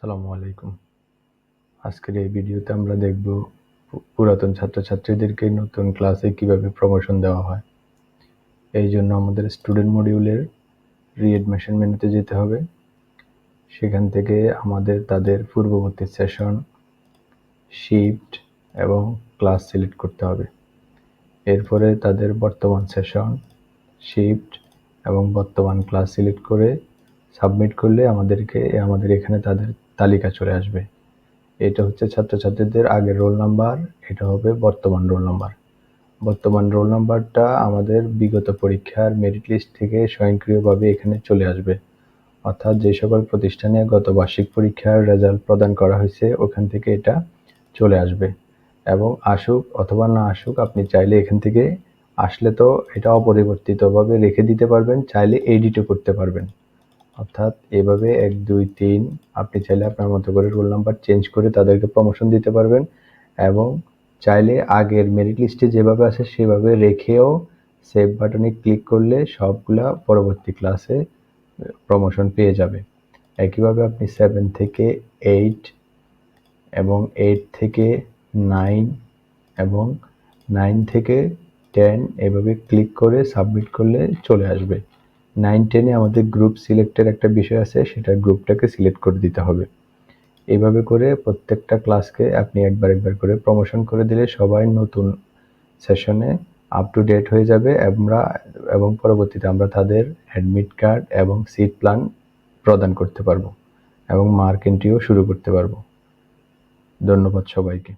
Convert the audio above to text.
আসসালামু আলাইকুম। আজকের এই ভিডিওতে আমরা দেখব পুরাতন ছাত্রছাত্রীদেরকে নতুন ক্লাসে কিভাবে প্রমোশন দেওয়া হয়। এই জন্য আমাদের স্টুডেন্ট মডিউলের রিএডমিশন মেনুতে যেতে হবে। সেখান থেকে আমাদের তাদের পূর্ববর্তী সেশন, শিফট এবং ক্লাস সিলেক্ট করতে হবে। এরপরে তাদের বর্তমান সেশন, শিফট এবং বর্তমান ক্লাস সিলেক্ট করে সাবমিট করলে আমাদের এখানে তাদের তালিকা চলে আসবে। এটা হচ্ছে ছাত্রছাত্রীদের আগের রোল নাম্বার, এটা হবে বর্তমান রোল নাম্বার। বর্তমান রোল নাম্বারটা আমাদের বিগত পরীক্ষার মেরিট লিস্ট থেকে স্বয়ংক্রিয়ভাবে এখানে চলে আসবে। অর্থাৎ যে সকল প্রতিষ্ঠানে গত বার্ষিক পরীক্ষার রেজাল্ট প্রদান করা হয়েছে ওখান থেকে এটা চলে আসবে। এবং আসুক অথবা না আসুক, আপনি চাইলে এখান থেকে আসলে তো এটা অপরিবর্তিতভাবে রেখে দিতে পারবেন, চাইলে এডিটও করতে পারবেন। অর্থাৎ এভাবে 1, 2, 3 আপনি চাইলে আপনার মতো করে রোল নাম্বার চেঞ্জ করে তাদেরকে প্রমোশন দিতে পারবেন এবং চাইলে আগের মেরিট লিস্টে যেভাবে আছে সেভাবে রেখেও সেভ বাটনে ক্লিক করলে সবগুলা পরবর্তী ক্লাসে প্রমোশন পেয়ে যাবে। একইভাবে আপনি 7 থেকে 8 এবং 8 থেকে 9 এবং 9 থেকে 10 এভাবে ক্লিক করে সাবমিট করলে চলে আসবে। 9-10-এ আমাদের গ্রুপ সিলেক্টের একটা বিষয় আছে, সেটা গ্রুপটাকে সিলেক্ট করে দিতে হবে। এইভাবে করে প্রত্যেকটা ক্লাসকে আপনি একবার করে প্রমোশন করে দিলে সবাই নতুন সেশনে আপ টু ডেট হয়ে যাবে এবং পরবর্তীতে আমরা তাদের অ্যাডমিট কার্ড এবং সিট প্ল্যান প্রদান করতে পারবো এবং মার্ক এন্ট্রিও শুরু করতে পারবো। ধন্যবাদ সবাইকে।